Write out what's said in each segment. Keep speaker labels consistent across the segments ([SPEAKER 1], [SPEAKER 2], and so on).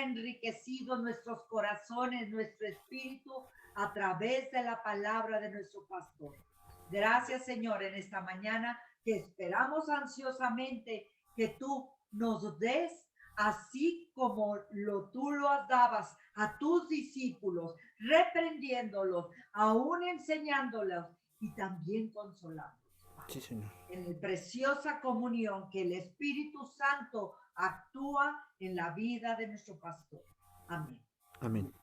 [SPEAKER 1] enriquecido nuestros corazones, nuestro espíritu a través de la palabra de nuestro pastor. Gracias, Señor, en esta mañana que esperamos ansiosamente que tú nos des, así como tú lo dabas a tus discípulos, reprendiéndolos, aún enseñándolos y también consolándolos.
[SPEAKER 2] Sí, Señor.
[SPEAKER 1] En la preciosa comunión que el Espíritu Santo actúa en la vida de nuestro pastor. Amén.
[SPEAKER 2] Amén.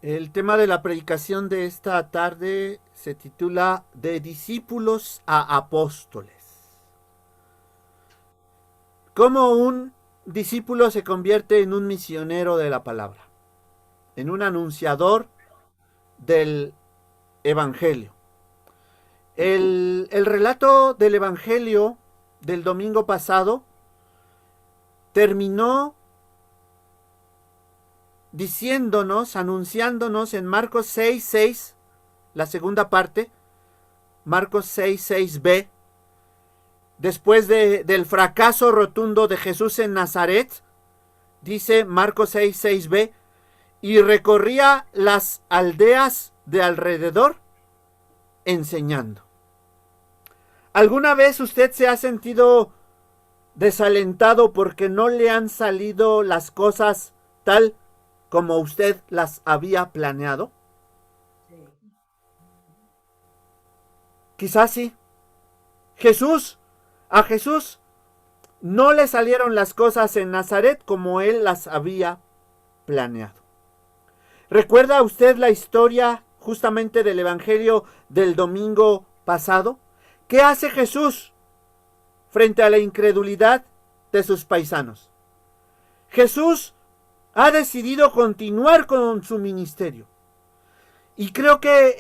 [SPEAKER 2] El tema de la predicación de esta tarde se titula De discípulos a apóstoles. ¿Cómo un discípulo se convierte en un misionero de la palabra? En un anunciador del evangelio. El relato del evangelio del domingo pasado terminó diciéndonos, anunciándonos en Marcos 6:6, la segunda parte, Marcos 6:6b, después del fracaso rotundo de Jesús en Nazaret, dice Marcos 6:6b, y recorría las aldeas de alrededor enseñando. ¿Alguna vez usted se ha sentido desalentado porque no le han salido las cosas tal como usted las había planeado?
[SPEAKER 1] Sí.
[SPEAKER 2] Quizás sí. A Jesús no le salieron las cosas en Nazaret como él las había planeado. ¿Recuerda usted la historia justamente del evangelio del domingo pasado? ¿Qué hace Jesús frente a la incredulidad de sus paisanos? Jesús ha decidido continuar con su ministerio. Y creo que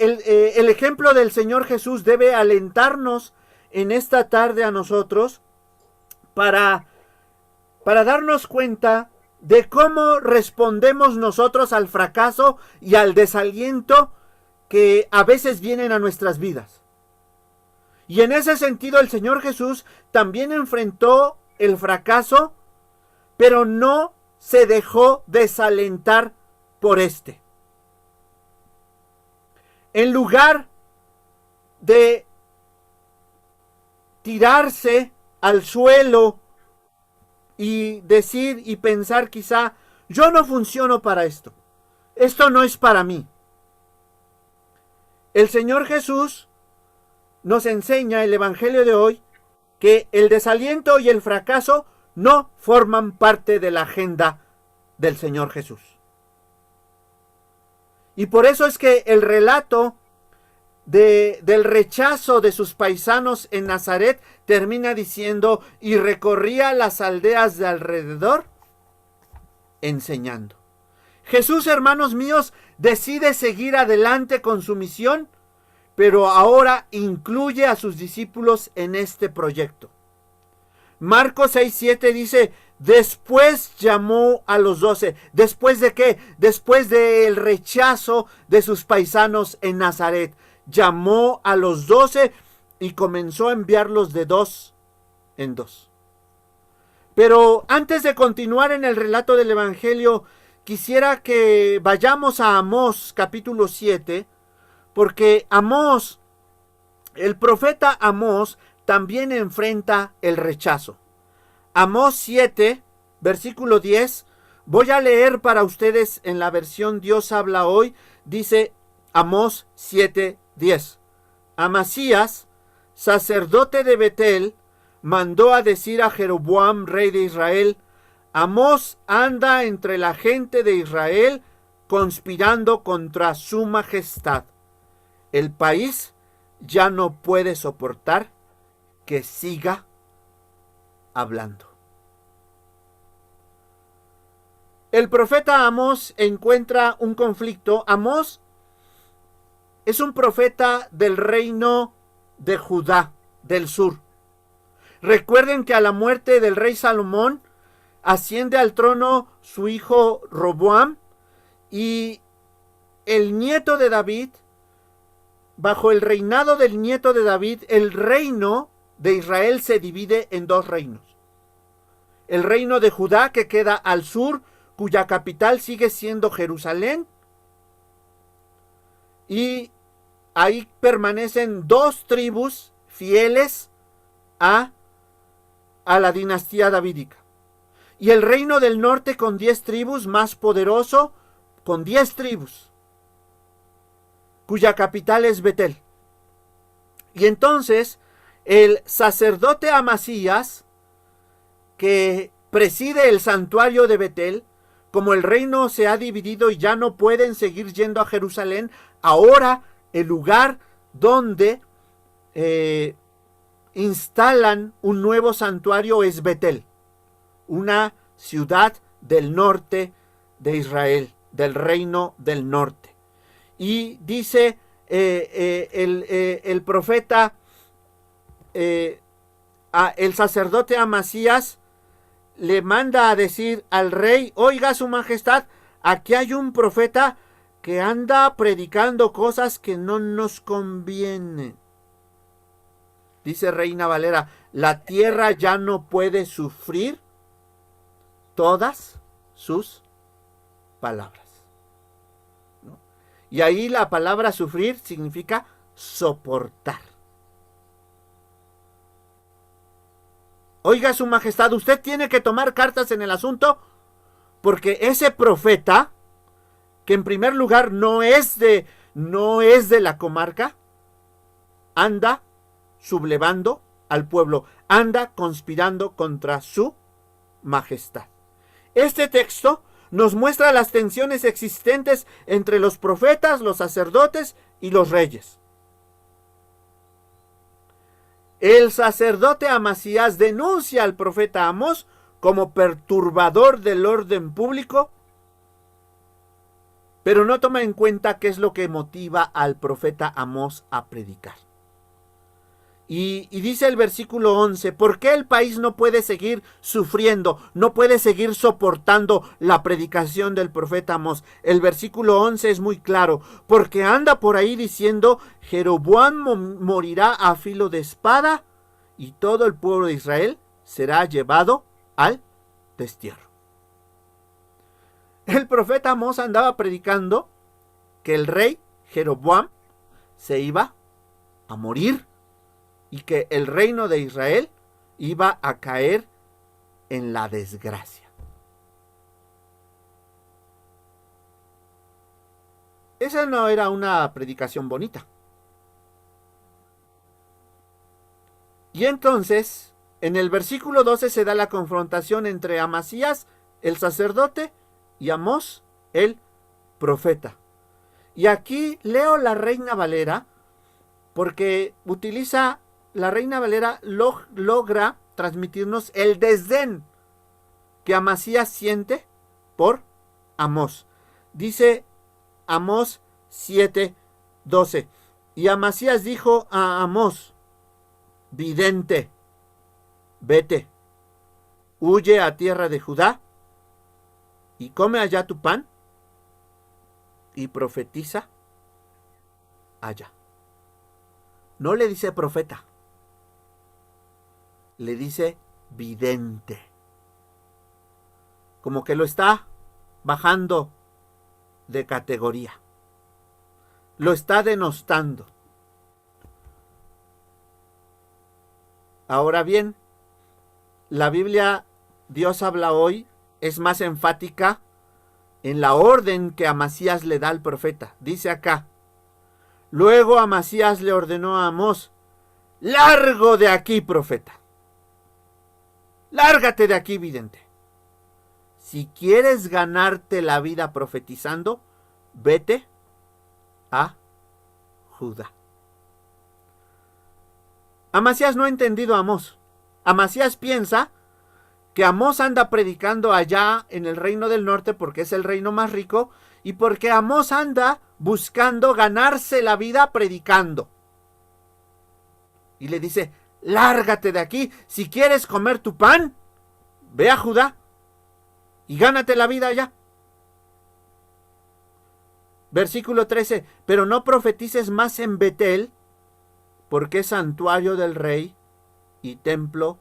[SPEAKER 2] el ejemplo del Señor Jesús debe alentarnos en esta tarde a nosotros para darnos cuenta de cómo respondemos nosotros al fracaso y al desaliento que a veces vienen a nuestras vidas. Y en ese sentido el Señor Jesús también enfrentó el fracaso, pero no se dejó desalentar por este. En lugar de tirarse al suelo y decir y pensar quizá, yo no funciono para esto, esto no es para mí. El Señor Jesús nos enseña el Evangelio de hoy que el desaliento y el fracaso no forman parte de la agenda del Señor Jesús. Y por eso es que el relato del rechazo de sus paisanos en Nazaret termina diciendo, y recorría las aldeas de alrededor enseñando. Jesús, hermanos míos, decide seguir adelante con su misión, pero ahora incluye a sus discípulos en este proyecto. Marcos 6:7 dice, después llamó a los 12. ¿Después de qué? Después del rechazo de sus paisanos en Nazaret. Llamó a los 12 y comenzó a enviarlos de 2 en 2. Pero antes de continuar en el relato del Evangelio, quisiera que vayamos a Amós capítulo 7, porque Amós, el profeta Amós, también enfrenta el rechazo. Amós 7, versículo 10, voy a leer para ustedes en la versión Dios habla hoy, dice Amós 7:10. Amasías, sacerdote de Betel, mandó a decir a Jeroboam, rey de Israel, Amós anda entre la gente de Israel conspirando contra su majestad. El país ya no puede soportar que siga hablando. El profeta Amós encuentra un conflicto. Amós es un profeta del reino de Judá, del sur. Recuerden que a la muerte del rey Salomón asciende al trono su hijo Roboam y el nieto de David, bajo el reinado del nieto de David, el reino de Israel se divide en 2 reinos. el reino de Judá, que queda al sur, cuya capital sigue siendo Jerusalén. Y ahí permanecen 2 tribus fieles a la dinastía davídica. Y el reino del norte con 10 tribus, más poderoso, con 10 tribus, cuya capital es Betel. Y entonces el sacerdote Amasías, que preside el santuario de Betel, como el reino se ha dividido y ya no pueden seguir yendo a Jerusalén, ahora el lugar donde instalan un nuevo santuario es Betel, una ciudad del norte de Israel, del reino del norte. Y dice el profeta, el sacerdote Amasías le manda a decir al rey: oiga, su majestad, aquí hay un profeta que anda predicando cosas que no nos convienen. Dice Reina Valera: la tierra ya no puede sufrir todas sus palabras. ¿No? Y ahí la palabra sufrir significa soportar. Oiga, su majestad, usted tiene que tomar cartas en el asunto, porque ese profeta, que en primer lugar no es de la comarca, anda sublevando al pueblo, anda conspirando contra su majestad. Este texto nos muestra las tensiones existentes entre los profetas, los sacerdotes y los reyes. El sacerdote Amasías denuncia al profeta Amós como perturbador del orden público, pero no toma en cuenta qué es lo que motiva al profeta Amós a predicar. Y dice el versículo 11, ¿por qué el país no puede seguir sufriendo, no puede seguir soportando la predicación del profeta Amós? El versículo 11 es muy claro, porque anda por ahí diciendo: Jeroboam morirá a filo de espada y todo el pueblo de Israel será llevado al destierro. El profeta Amós andaba predicando que el rey Jeroboam se iba a morir y que el reino de Israel iba a caer en la desgracia. Esa no era una predicación bonita. Y entonces, en el versículo 12 se da la confrontación entre Amasías, el sacerdote, y Amós, el profeta. Y aquí leo la Reina Valera, porque la Reina Valera logra transmitirnos el desdén que Amasías siente por Amós. Dice Amós 7:12. Y Amasías dijo a Amós: vidente, vete, huye a tierra de Judá y come allá tu pan y profetiza allá. No le dice profeta, le dice vidente. Como que lo está bajando de categoría. Lo está denostando. Ahora bien, la Biblia, Dios habla hoy, es más enfática en la orden que Amasías le da al profeta. Dice acá: luego Amasías le ordenó a Amós: largo de aquí, profeta. Lárgate de aquí, vidente. Si quieres ganarte la vida profetizando, vete a Judá. Amasías no ha entendido a Amós. Amasías piensa que Amós anda predicando allá en el reino del norte porque es el reino más rico y porque Amós anda buscando ganarse la vida predicando. Y le dice: lárgate de aquí, si quieres comer tu pan, ve a Judá y gánate la vida allá. Versículo 13, pero no profetices más en Betel, porque es santuario del rey y templo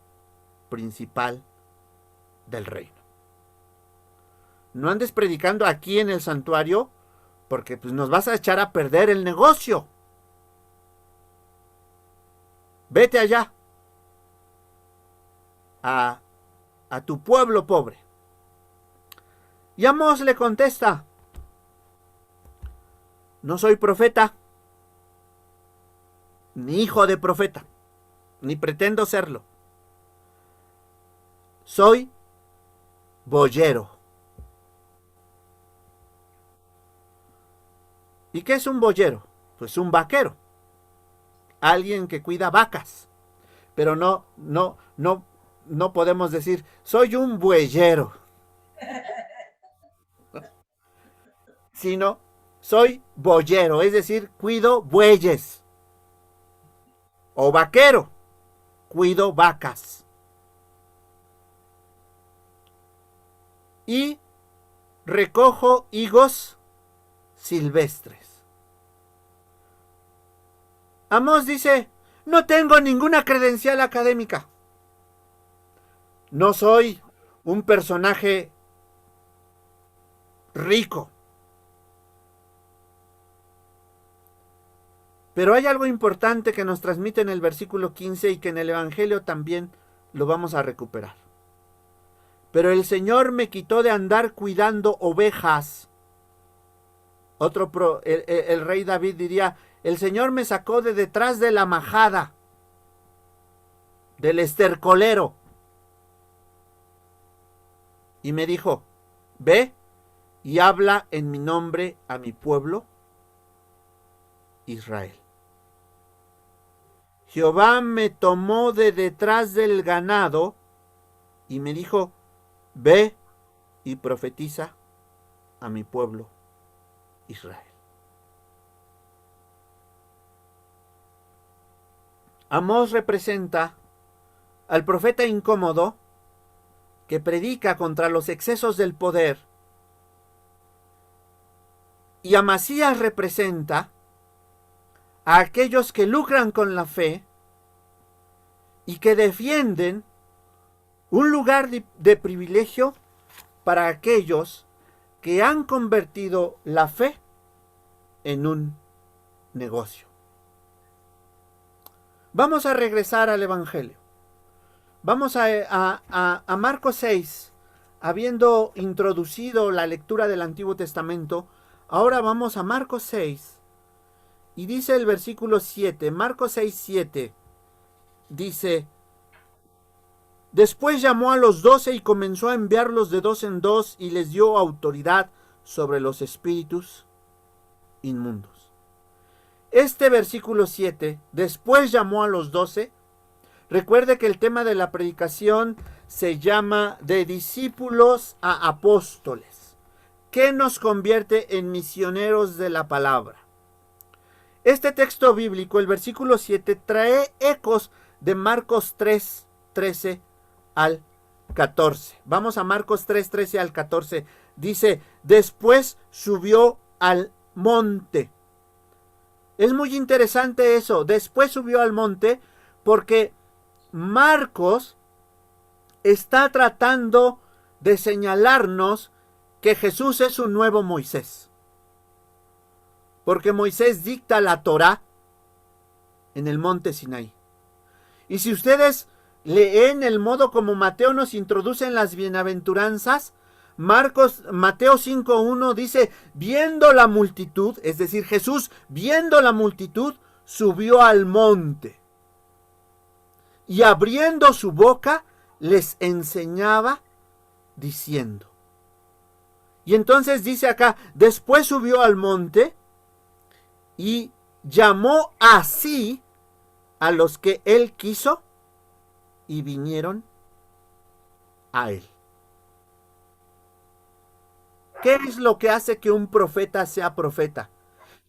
[SPEAKER 2] principal del reino. No andes predicando aquí en el santuario porque pues, nos vas a echar a perder el negocio. Vete allá a tu pueblo pobre. Y Amós le contesta: no soy profeta, ni hijo de profeta, ni pretendo serlo. Soy boyero. ¿Y qué es un boyero? Pues un vaquero. Alguien que cuida vacas. Pero no podemos decir, soy un bueyero. Sino, soy boyero, es decir, cuido bueyes. O vaquero, cuido vacas. Y recojo higos silvestres. Amós dice, no tengo ninguna credencial académica. No soy un personaje rico. Pero hay algo importante que nos transmite en el versículo 15 y que en el Evangelio también lo vamos a recuperar. Pero el Señor me quitó de andar cuidando ovejas. El rey David diría, el Señor me sacó de detrás de la majada, del estercolero. Y me dijo, ve y habla en mi nombre a mi pueblo Israel. Jehová me tomó de detrás del ganado y me dijo, ve y profetiza a mi pueblo Israel. Amós representa al profeta incómodo que predica contra los excesos del poder, y Amasías representa a aquellos que lucran con la fe y que defienden un lugar de privilegio para aquellos que han convertido la fe en un negocio. Vamos a regresar al Evangelio. Vamos a Marcos 6, habiendo introducido la lectura del Antiguo Testamento. Ahora vamos a Marcos 6 y dice el versículo 7, Marcos 6, 7, dice, después llamó a los 12 y comenzó a enviarlos de dos en dos y les dio autoridad sobre los espíritus inmundos. Este versículo 7, después llamó a los 12, recuerde que el tema de la predicación se llama de discípulos a apóstoles. ¿Qué nos convierte en misioneros de la palabra? Este texto bíblico, el versículo 7, trae ecos de Marcos 3, 13 al 14. Vamos a Marcos 3, 13 al 14. Dice, después subió al monte. Es muy interesante eso, después subió al monte, porque Marcos está tratando de señalarnos que Jesús es un nuevo Moisés. Porque Moisés dicta la Torá en el monte Sinaí. Y si ustedes leen el modo como Mateo nos introduce en las bienaventuranzas, Mateo 5.1 dice, viendo la multitud, es decir, Jesús viendo la multitud, subió al monte. Y abriendo su boca, les enseñaba diciendo. Y entonces dice acá, después subió al monte y llamó así a los que él quiso y vinieron a él. ¿Qué es lo que hace que un profeta sea profeta?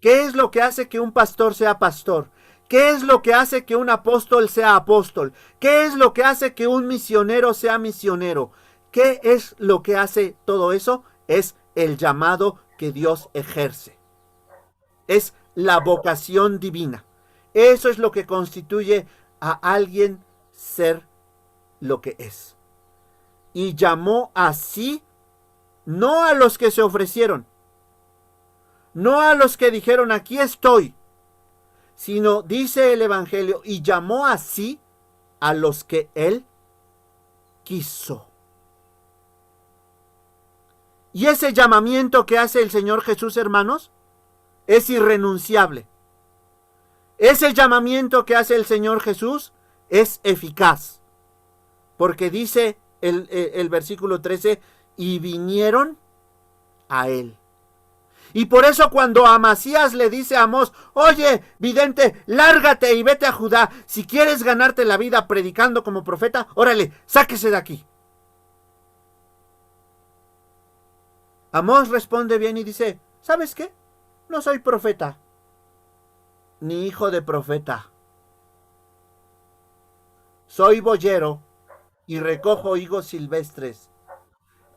[SPEAKER 2] ¿Qué es lo que hace que un pastor sea pastor? ¿Qué es lo que hace que un apóstol sea apóstol? ¿Qué es lo que hace que un misionero sea misionero? ¿Qué es lo que hace todo eso? Es el llamado que Dios ejerce. Es la vocación divina. Eso es lo que constituye a alguien ser lo que es. y llamó así, no a los que se ofrecieron, no a los que dijeron aquí estoy, sino dice el Evangelio, y llamó así a los que él quiso. Y ese llamamiento que hace el Señor Jesús, hermanos, es irrenunciable. Ese llamamiento que hace el Señor Jesús es eficaz. Porque dice el versículo 13, y vinieron a él. Y por eso cuando Amasías le dice a Amós, oye, vidente, lárgate y vete a Judá. Si quieres ganarte la vida predicando como profeta, órale, sáquese de aquí. Amós responde bien y dice, ¿sabes qué? No soy profeta, ni hijo de profeta. Soy boyero y recojo higos silvestres.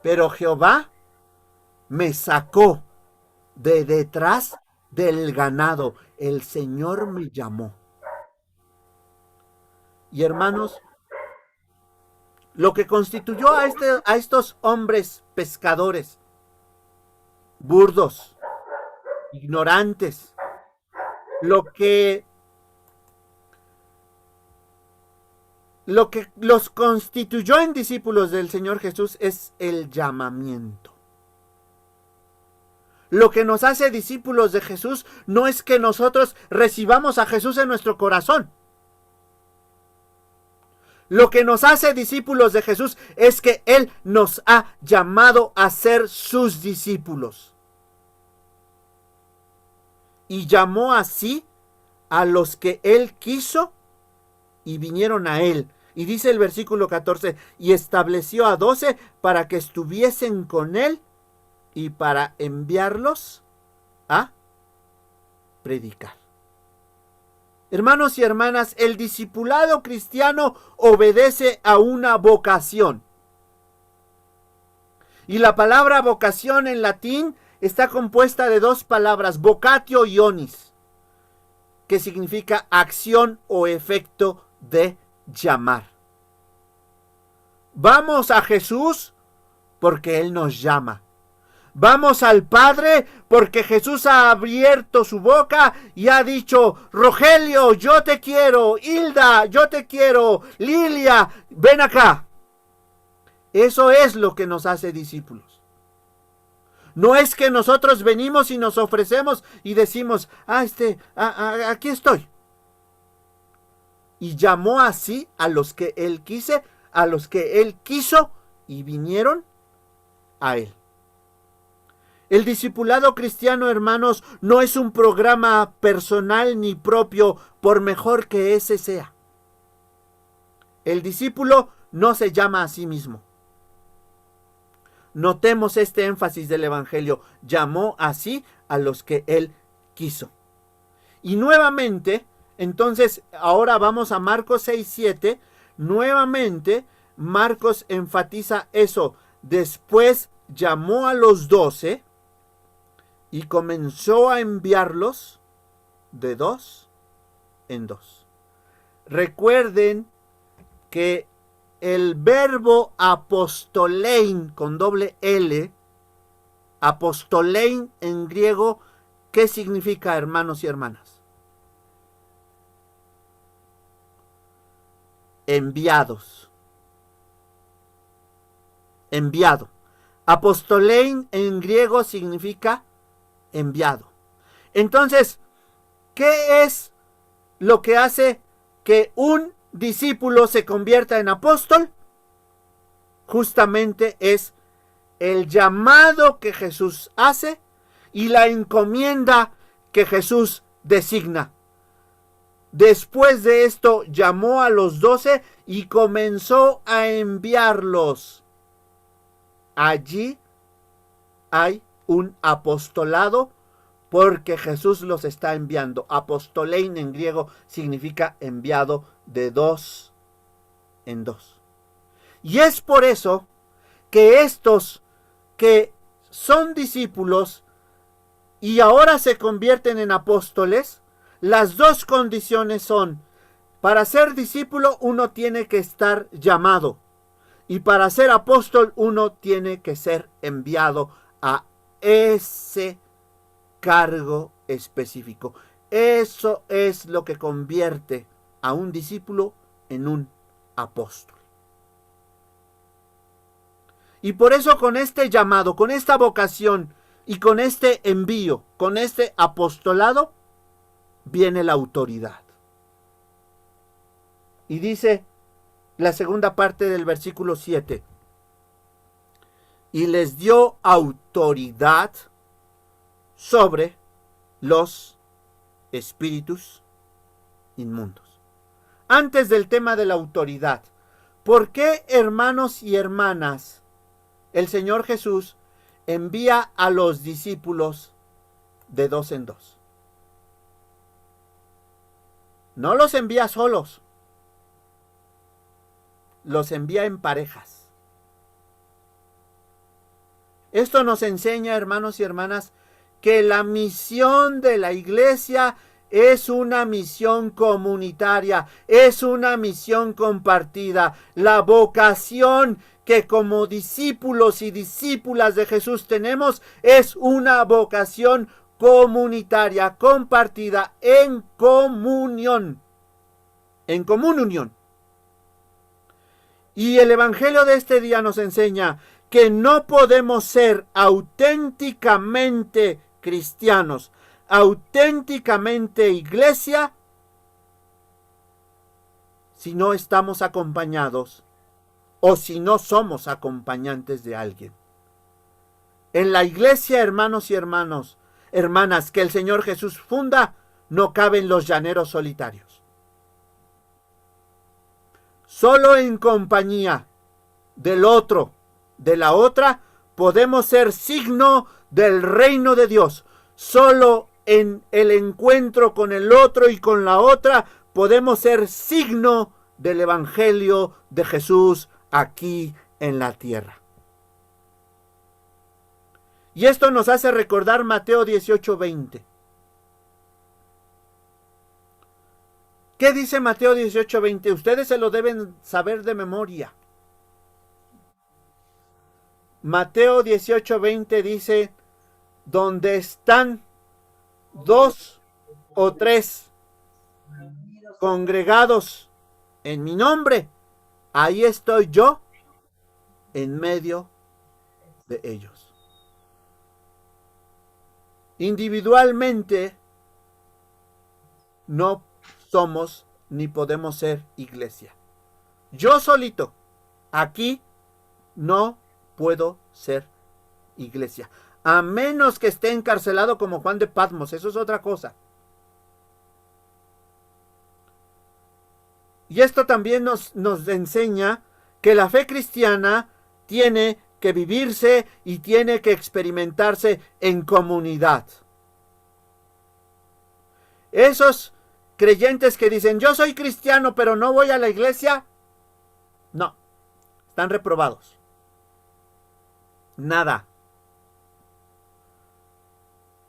[SPEAKER 2] Pero Jehová me sacó de detrás del ganado. El Señor me llamó. Y hermanos, lo que constituyó a estos hombres pescadores, burdos, ignorantes, lo que los constituyó en discípulos del Señor Jesús es el llamamiento. Lo que nos hace discípulos de Jesús no es que nosotros recibamos a Jesús en nuestro corazón. Lo que nos hace discípulos de Jesús es que Él nos ha llamado a ser sus discípulos. Y llamó así a los que Él quiso y vinieron a Él. Y dice el versículo 14, y estableció a 12 para que estuviesen con Él y para enviarlos a predicar. Hermanos y hermanas, el discipulado cristiano obedece a una vocación. Y la palabra vocación en latín está compuesta de dos palabras, vocatio ionis, que significa acción o efecto de llamar. Vamos a Jesús porque Él nos llama. Vamos al Padre porque Jesús ha abierto su boca y ha dicho, Rogelio, yo te quiero, Hilda, yo te quiero, Lilia, ven acá. Eso es lo que nos hace discípulos. No es que nosotros venimos y nos ofrecemos y decimos, aquí estoy. Y llamó así a los que Él quiso y vinieron a Él. El discipulado cristiano, hermanos, no es un programa personal ni propio, por mejor que ese sea. El discípulo no se llama a sí mismo. Notemos este énfasis del Evangelio. Llamó así a los que Él quiso. Y nuevamente, entonces, ahora vamos a Marcos 6:7. Nuevamente, Marcos enfatiza eso. Después llamó a los 12 y comenzó a enviarlos de 2 en 2. Recuerden que el verbo apostolein con doble L, apostolein en griego, ¿qué significa, hermanos y hermanas? Enviados. Enviado. Apostolein en griego significa enviado. Entonces, ¿qué es lo que hace que un discípulo se convierta en apóstol? Justamente es el llamado que Jesús hace y la encomienda que Jesús designa. Después de esto llamó a los 12 y comenzó a enviarlos. Allí hay un apostolado porque Jesús los está enviando. Apostolein en griego significa enviado de 2 en 2. Y es por eso que estos que son discípulos y ahora se convierten en apóstoles, las dos condiciones son, para ser discípulo uno tiene que estar llamado. Y para ser apóstol uno tiene que ser enviado a ese cargo específico. Eso es lo que convierte a un discípulo en un apóstol. Y por eso con este llamado, con esta vocación y con este envío, con este apostolado, viene la autoridad. Y dice la segunda parte del versículo 7. Y les dio autoridad sobre los espíritus inmundos. Antes del tema de la autoridad, ¿por qué, hermanos y hermanas, el Señor Jesús envía a los discípulos de dos en dos? No los envía solos, los envía en parejas. Esto nos enseña, hermanos y hermanas, que la misión de la iglesia es una misión comunitaria, es una misión compartida. La vocación que como discípulos y discípulas de Jesús tenemos es una vocación comunitaria, compartida, en comunión. En común unión. Y el evangelio de este día nos enseña que no podemos ser auténticamente cristianos, auténticamente iglesia, si no estamos acompañados o si no somos acompañantes de alguien. En la iglesia, hermanos y hermanas, que el Señor Jesús funda, no caben los llaneros solitarios. Solo en compañía del otro, de la otra, podemos ser signo del reino de Dios. Solo en el encuentro con el otro y con la otra podemos ser signo del evangelio de Jesús aquí en la tierra. Y esto nos hace recordar Mateo 18:20. ¿Qué dice Mateo 18:20? Ustedes se lo deben saber de memoria. Mateo 18:20 dice: donde están 2 o 3 congregados en mi nombre, ahí estoy yo en medio de ellos. Individualmente no somos ni podemos ser iglesia. Yo solito, aquí, no puedo ser iglesia. A menos que esté encarcelado como Juan de Patmos, eso es otra cosa. Y esto también nos enseña que la fe cristiana tiene que vivirse y tiene que experimentarse en comunidad. Esos creyentes que dicen, yo soy cristiano pero no voy a la iglesia, no, están reprobados. Nada.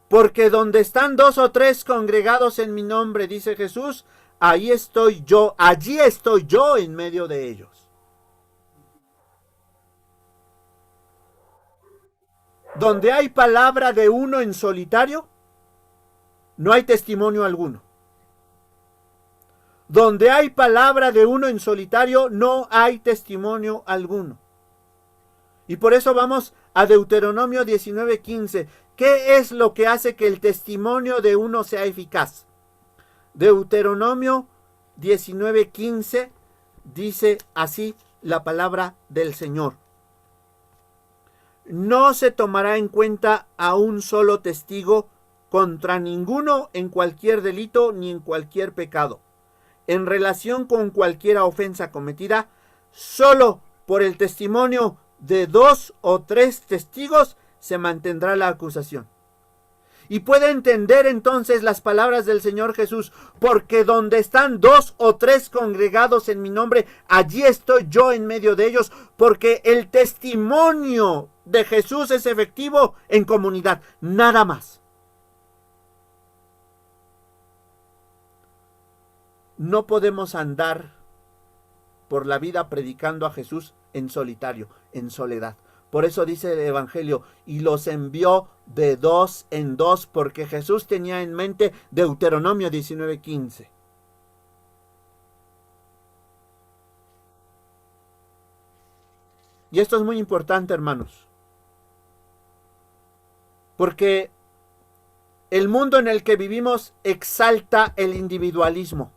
[SPEAKER 2] Porque donde están 2 o 3 congregados en mi nombre, dice Jesús, ahí estoy yo, allí estoy yo en medio de ellos. Donde hay palabra de uno en solitario, no hay testimonio alguno. Donde hay palabra de uno en solitario, no hay testimonio alguno. Y por eso vamos a Deuteronomio 19:15. ¿Qué es lo que hace que el testimonio de uno sea eficaz? Deuteronomio 19:15 dice así la palabra del Señor. No se tomará en cuenta a un solo testigo contra ninguno en cualquier delito ni en cualquier pecado. En relación con cualquier ofensa cometida, solo por el testimonio de 2 o 3 testigos se mantendrá la acusación. Y puede entender entonces las palabras del Señor Jesús, porque donde están 2 o 3 congregados en mi nombre, allí estoy yo en medio de ellos, porque el testimonio de Jesús es efectivo en comunidad, nada más. No podemos andar por la vida predicando a Jesús en solitario, en soledad. Por eso dice el Evangelio, y los envió de 2 en 2, porque Jesús tenía en mente Deuteronomio 19:15. Y esto es muy importante, hermanos, porque el mundo en el que vivimos exalta el individualismo.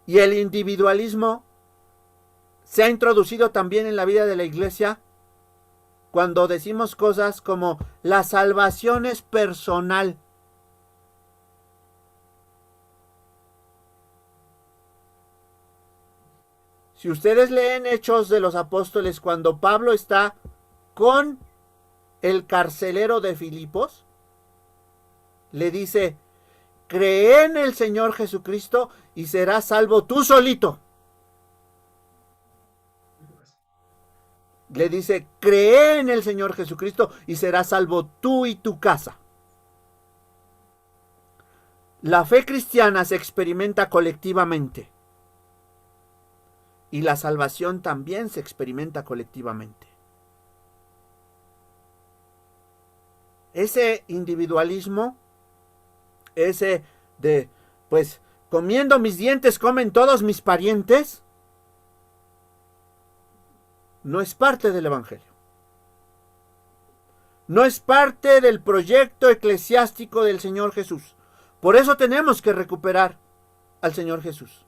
[SPEAKER 2] Y el individualismo se ha introducido también en la vida de la iglesia cuando decimos cosas como la salvación es personal. Si ustedes leen Hechos de los Apóstoles, cuando Pablo está con el carcelero de Filipos, le dice, cree en el Señor Jesucristo y serás salvo tú solito. Le dice, cree en el Señor Jesucristo y serás salvo tú y tu casa. La fe cristiana se experimenta colectivamente. Y la salvación también se experimenta colectivamente. Ese individualismo, ese de, pues, comiendo mis dientes comen todos mis parientes, no es parte del Evangelio. No es parte del proyecto eclesiástico del Señor Jesús. Por eso tenemos que recuperar al Señor Jesús.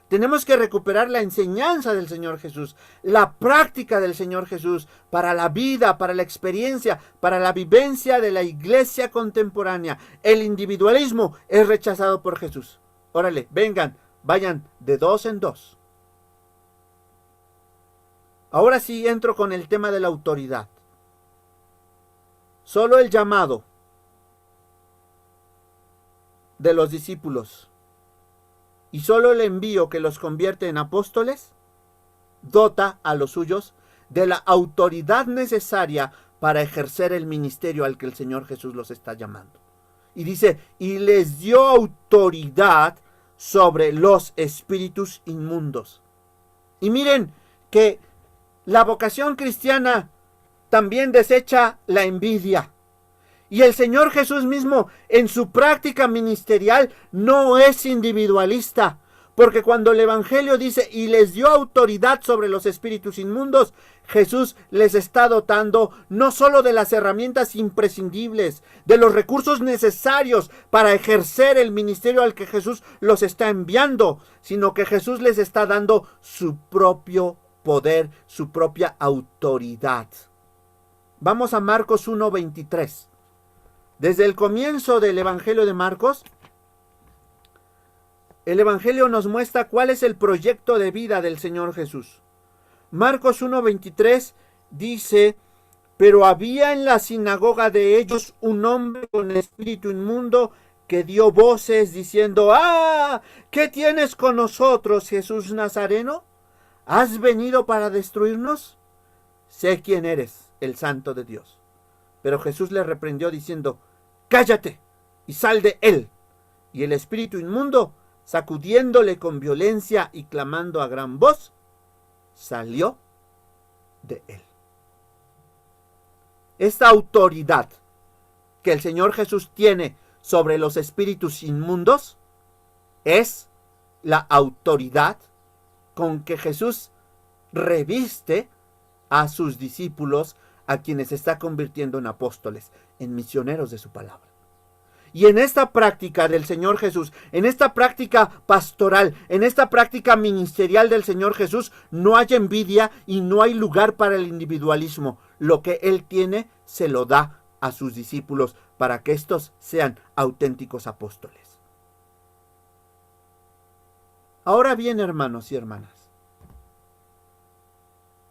[SPEAKER 2] Tenemos que recuperar la enseñanza del Señor Jesús, la práctica del Señor Jesús para la vida, para la experiencia, para la vivencia de la iglesia contemporánea. El individualismo es rechazado por Jesús. Órale, vengan, vayan de 2 en 2. Ahora sí entro con el tema de la autoridad. Solo el llamado de los discípulos y solo el envío que los convierte en apóstoles dota a los suyos de la autoridad necesaria para ejercer el ministerio al que el Señor Jesús los está llamando. Y dice, y les dio autoridad sobre los espíritus inmundos. Y miren que la vocación cristiana también desecha la envidia. Y el Señor Jesús mismo en su práctica ministerial no es individualista, porque cuando el Evangelio dice y les dio autoridad sobre los espíritus inmundos, Jesús les está dotando no solo de las herramientas imprescindibles, de los recursos necesarios para ejercer el ministerio al que Jesús los está enviando, sino que Jesús les está dando su propio poder, su propia autoridad. Vamos a Marcos 1:23. Desde el comienzo del Evangelio de Marcos, el Evangelio nos muestra cuál es el proyecto de vida del Señor Jesús. Marcos 1:23 dice, pero había en la sinagoga de ellos un hombre con espíritu inmundo que dio voces diciendo, ¡ah! ¿Qué tienes con nosotros, Jesús Nazareno? ¿Has venido para destruirnos? Sé quién eres, el Santo de Dios. Pero Jesús le reprendió diciendo, cállate y sal de él. Y el espíritu inmundo, sacudiéndole con violencia y clamando a gran voz, salió de él. Esta autoridad que el Señor Jesús tiene sobre los espíritus inmundos es la autoridad con que Jesús reviste a sus discípulos, a quienes está convirtiendo en apóstoles, en misioneros de su palabra. Y en esta práctica del Señor Jesús, en esta práctica pastoral, en esta práctica ministerial del Señor Jesús, no hay envidia y no hay lugar para el individualismo. Lo que Él tiene, se lo da a sus discípulos para que éstos sean auténticos apóstoles. Ahora bien, hermanos y hermanas,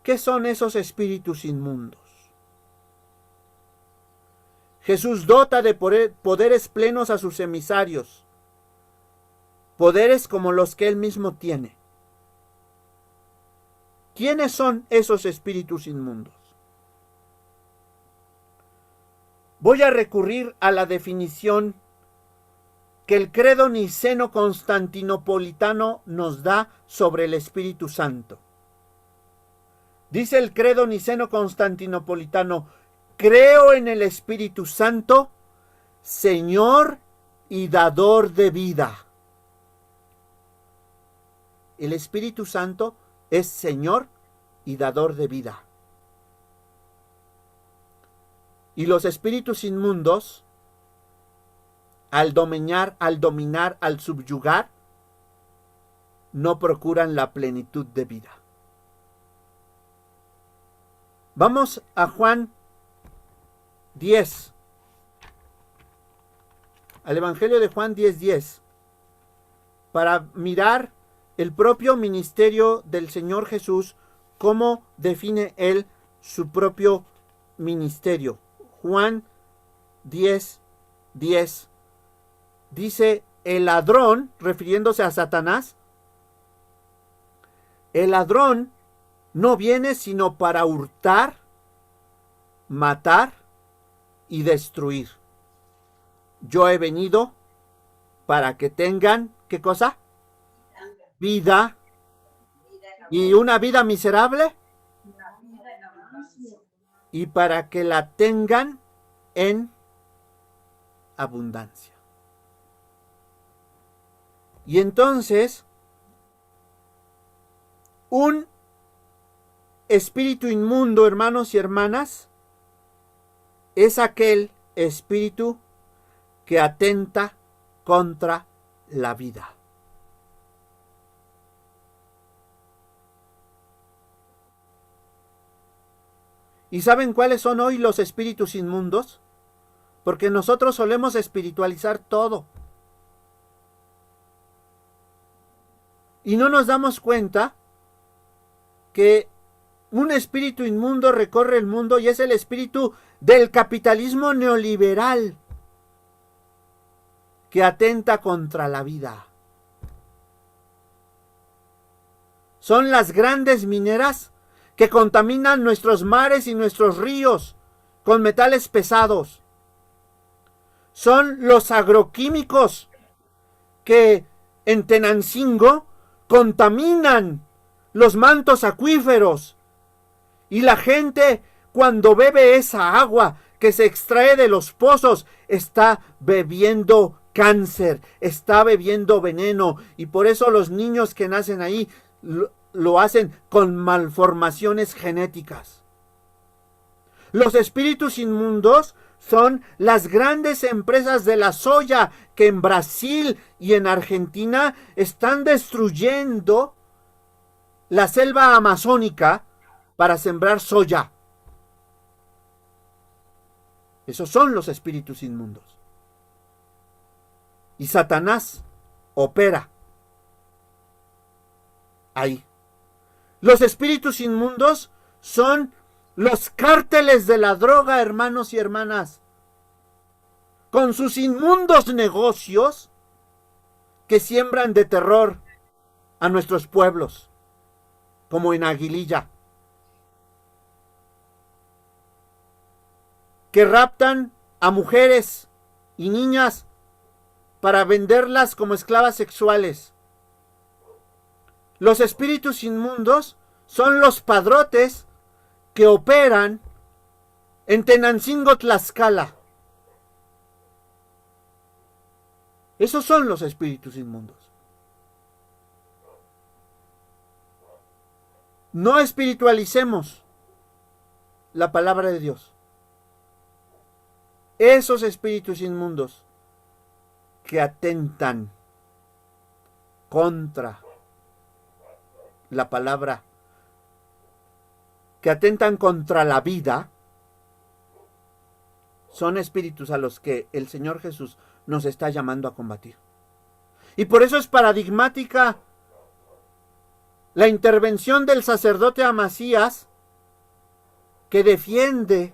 [SPEAKER 2] ¿qué son esos espíritus inmundos? Jesús dota de poderes plenos a sus emisarios, poderes como los que Él mismo tiene. ¿Quiénes son esos espíritus inmundos? Voy a recurrir a la definición que el credo niceno-constantinopolitano nos da sobre el Espíritu Santo. Dice el credo niceno-constantinopolitano: creo en el Espíritu Santo, Señor y dador de vida. El Espíritu Santo es Señor y dador de vida. Y los espíritus inmundos, al dominar, al subyugar, no procuran la plenitud de vida. Vamos a Juan 10. Al Evangelio de Juan 10:10. Para mirar el propio ministerio del Señor Jesús, cómo define Él su propio ministerio. Juan 10:10. Dice: el ladrón, refiriéndose a Satanás, el ladrón no viene sino para hurtar, matar y destruir. Yo he venido para que tengan, ¿qué cosa? Vida. ¿Y una vida miserable? Y para que la tengan en abundancia. Y entonces, un espíritu inmundo, hermanos y hermanas, es aquel espíritu que atenta contra la vida. ¿Y saben cuáles son hoy los espíritus inmundos? Porque nosotros solemos espiritualizar todo. Y no nos damos cuenta que un espíritu inmundo recorre el mundo y es el espíritu del capitalismo neoliberal que atenta contra la vida. Son las grandes mineras que contaminan nuestros mares y nuestros ríos con metales pesados. Son los agroquímicos que en Tenancingo contaminan los mantos acuíferos. Y la gente, cuando bebe esa agua que se extrae de los pozos, está bebiendo cáncer, está bebiendo veneno. Y por eso los niños que nacen ahí lo hacen con malformaciones genéticas. Los espíritus inmundos son las grandes empresas de la soya que en Brasil y en Argentina están destruyendo la selva amazónica para sembrar soya. Esos son los espíritus inmundos. Y Satanás opera ahí. Los espíritus inmundos son los cárteles de la droga, hermanos y hermanas, con sus inmundos negocios que siembran de terror a nuestros pueblos, como en Aguililla, que raptan a mujeres y niñas para venderlas como esclavas sexuales. Los espíritus inmundos son los padrotes que operan en Tenancingo, Tlaxcala. Esos son los espíritus inmundos. No espiritualicemos la palabra de Dios. Esos espíritus inmundos que atentan contra la palabra, que atentan contra la vida, son espíritus a los que el Señor Jesús nos está llamando a combatir. Y por eso es paradigmática la intervención del sacerdote Amasías, que defiende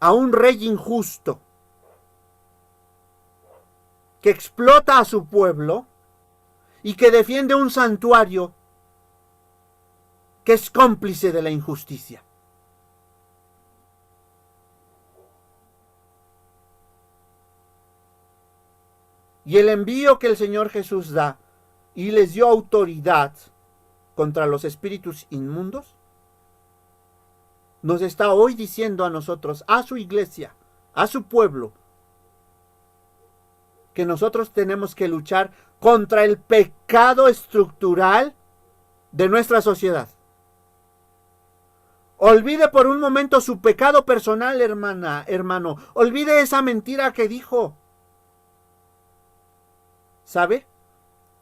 [SPEAKER 2] a un rey injusto, que explota a su pueblo y que defiende un santuario que es cómplice de la injusticia. y el envío que el Señor Jesús da y les dio autoridad contra los espíritus inmundos, nos está hoy diciendo a nosotros, a su iglesia, a su pueblo, que nosotros tenemos que luchar contra el pecado estructural de nuestra sociedad. Olvide por un momento su pecado personal, hermano. Olvide esa mentira que dijo. ¿Sabe?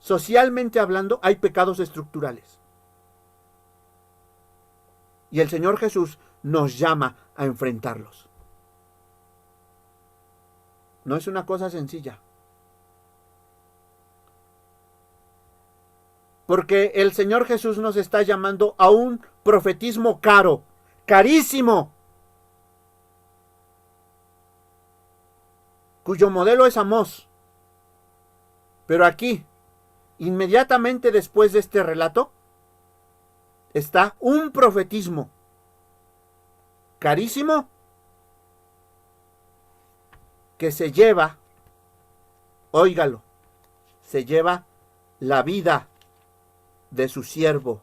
[SPEAKER 2] Socialmente hablando, hay pecados estructurales. Y el Señor Jesús nos llama a enfrentarlos. No es una cosa sencilla. Porque el Señor Jesús nos está llamando a un profetismo caro, carísimo, cuyo modelo es Amós. Pero aquí, inmediatamente después de este relato, está un profetismo carísimo que se lleva, óigalo, se lleva la vida de su siervo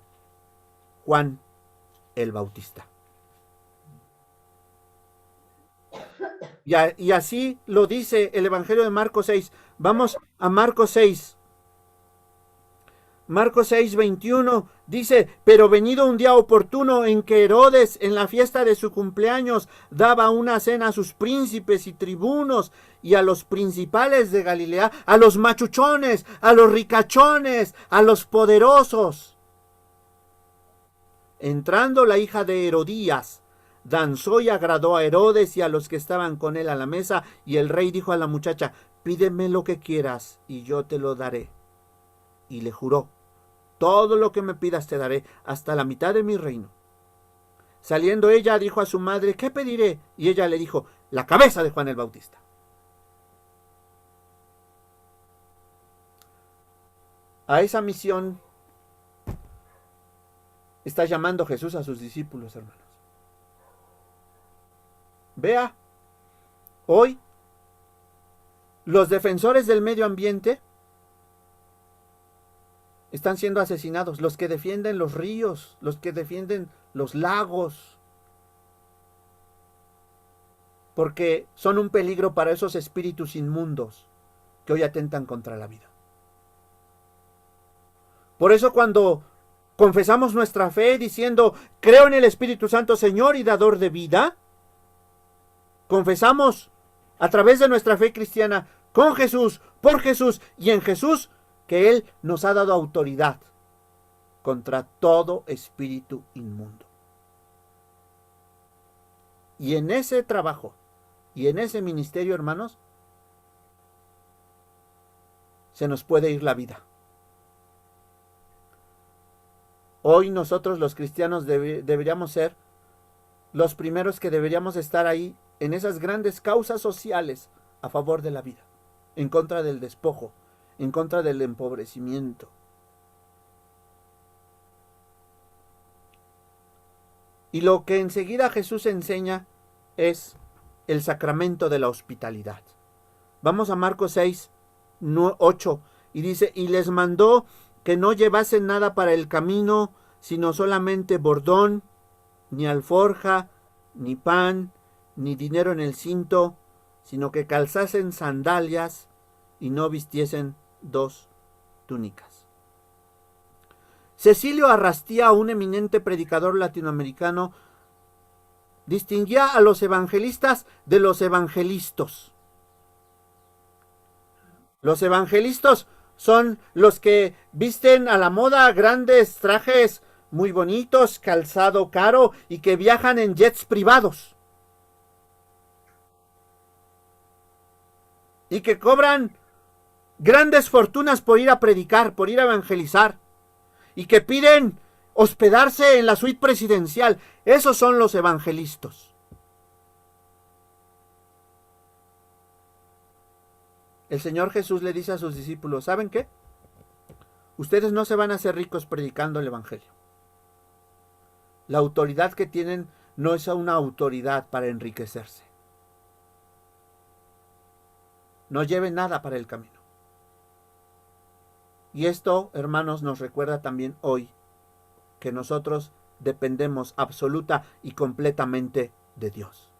[SPEAKER 2] Juan el Bautista. Y así lo dice el Evangelio de Marcos 6. Vamos a Marcos 6. Marcos 6, 21 dice, pero venido un día oportuno en que Herodes en la fiesta de su cumpleaños daba una cena a sus príncipes y tribunos y a los principales de Galilea, a los machuchones, a los ricachones, a los poderosos. Entrando la hija de Herodías, danzó y agradó a Herodes y a los que estaban con él a la mesa, y el rey dijo a la muchacha, pídeme lo que quieras y yo te lo daré. Y le juró, todo lo que me pidas te daré, hasta la mitad de mi reino. Saliendo ella dijo a su madre, ¿qué pediré? Y ella le dijo, la cabeza de Juan el Bautista. A esa misión está llamando Jesús a sus discípulos, hermanos. Vea, hoy los defensores del medio ambiente están siendo asesinados, los que defienden los ríos, los que defienden los lagos, porque son un peligro para esos espíritus inmundos que hoy atentan contra la vida. Por eso cuando confesamos nuestra fe diciendo, creo en el Espíritu Santo, Señor y dador de vida, confesamos a través de nuestra fe cristiana con Jesús, por Jesús y en Jesús, que Él nos ha dado autoridad contra todo espíritu inmundo. Y en ese trabajo y en ese ministerio, hermanos, se nos puede ir la vida. Hoy nosotros los cristianos deberíamos ser los primeros que deberíamos estar ahí en esas grandes causas sociales a favor de la vida, en contra del despojo, en contra del empobrecimiento. Y lo que enseguida Jesús enseña es el sacramento de la hospitalidad. Vamos a Marcos 6, 8, y dice, y les mandó que no llevasen nada para el camino, sino solamente bordón, ni alforja, ni pan, ni dinero en el cinto, sino que calzasen sandalias y no vistiesen 2 túnicas. Cecilio Arrastía, un eminente predicador latinoamericano, distinguía a los evangelistas de los evangelistas. Los evangelistas son los que visten a la moda grandes trajes muy bonitos, calzado caro y que viajan en jets privados. Y que cobran grandes fortunas por ir a predicar, por ir a evangelizar. Y que piden hospedarse en la suite presidencial. Esos son los evangelistas. El Señor Jesús le dice a sus discípulos, ¿saben qué? Ustedes no se van a hacer ricos predicando el evangelio. La autoridad que tienen no es una autoridad para enriquecerse. No lleven nada para el camino. Y esto, hermanos, nos recuerda también hoy que nosotros dependemos absoluta y completamente de Dios.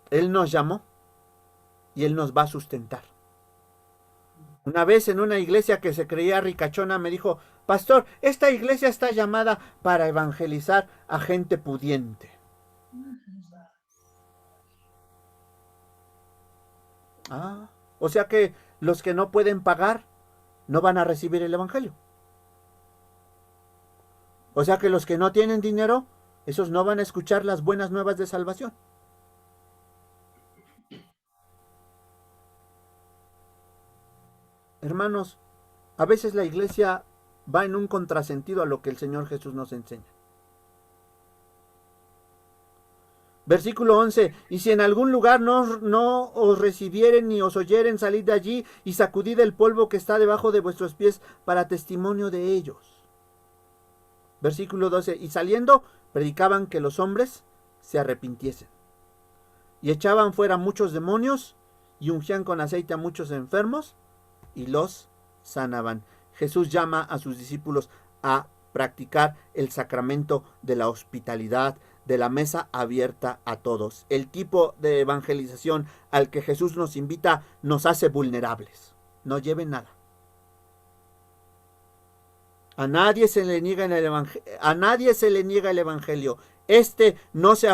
[SPEAKER 2] Él nos llamó y Él nos va a sustentar. Una vez en una iglesia que se creía ricachona me dijo, pastor, esta iglesia está llamada para evangelizar a gente pudiente. O sea que los que no pueden pagar no van a recibir el evangelio. O sea que los que no tienen dinero, esos no van a escuchar las buenas nuevas de salvación. Hermanos, a veces la iglesia va en un contrasentido a lo que el Señor Jesús nos enseña. Versículo 11, y si en algún lugar no os recibieren ni os oyeren, salid de allí y sacudid el polvo que está debajo de vuestros pies para testimonio de ellos. Versículo 12, y saliendo predicaban que los hombres se arrepintiesen. Y echaban fuera muchos demonios y ungían con aceite a muchos enfermos y los sanaban. Jesús llama a sus discípulos a practicar el sacramento de la hospitalidad, de la mesa abierta a todos. El tipo de evangelización al que Jesús nos invita nos hace vulnerables. No lleven nada. A nadie se le niega el evangelio. Este no se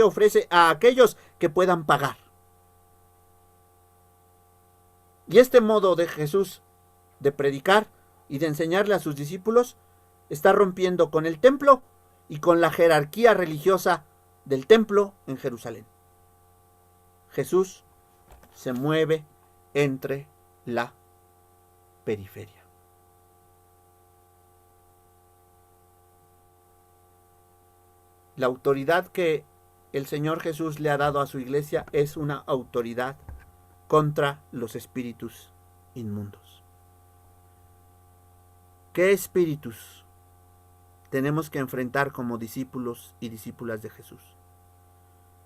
[SPEAKER 2] ofrece a aquellos que puedan pagar. Y este modo de Jesús de predicar y de enseñarle a sus discípulos está rompiendo con el templo y con la jerarquía religiosa del templo en Jerusalén. Jesús se mueve entre la periferia. La autoridad que el Señor Jesús le ha dado a su iglesia es una autoridad contra los espíritus inmundos. ¿Qué espíritus tenemos que enfrentar como discípulos y discípulas de Jesús?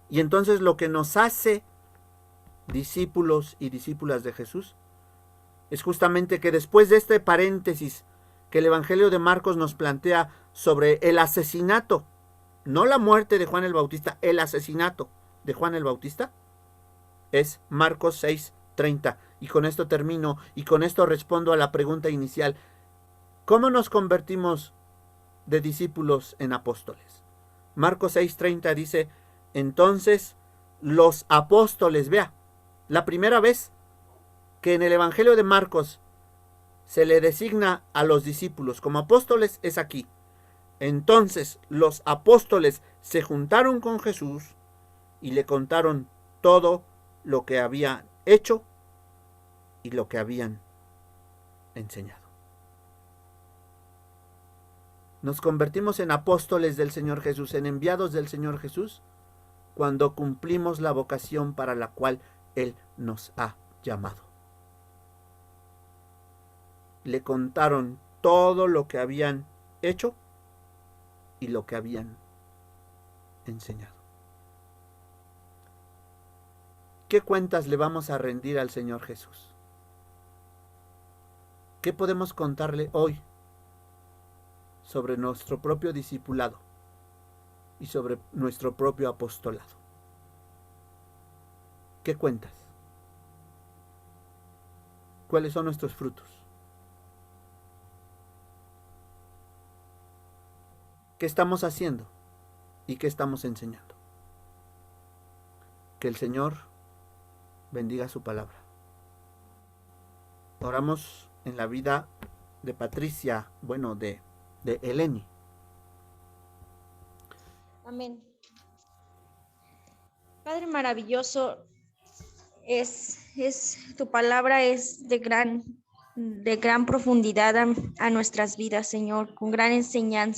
[SPEAKER 2] Y entonces lo que nos hace discípulos y discípulas de Jesús es justamente que después de este paréntesis que el Evangelio de Marcos nos plantea sobre el asesinato, no la muerte de Juan el Bautista, el asesinato de Juan el Bautista, es Marcos 6:30. Y con esto termino y con esto respondo a la pregunta inicial. ¿Cómo nos convertimos de discípulos en apóstoles? Marcos 6:30 dice, entonces los apóstoles, vea, la primera vez que en el Evangelio de Marcos se le designa a los discípulos como apóstoles es aquí. Entonces los apóstoles se juntaron con Jesús y le contaron todo lo que habían hecho y lo que habían enseñado. Nos convertimos en apóstoles del Señor Jesús, en enviados del Señor Jesús, cuando cumplimos la vocación para la cual Él nos ha llamado. Le contaron todo lo que habían hecho y lo que habían enseñado. ¿Qué cuentas le vamos a rendir al Señor Jesús? ¿Qué podemos contarle hoy sobre nuestro propio discipulado y sobre nuestro propio apostolado? ¿Qué cuentas? ¿Cuáles son nuestros frutos? ¿Qué estamos haciendo y qué estamos enseñando? Que el Señor bendiga su palabra. Oramos en la vida de Patricia, de Eleni.
[SPEAKER 3] Amén. Padre maravilloso, tu palabra es de gran profundidad a nuestras vidas, Señor, con gran enseñanza.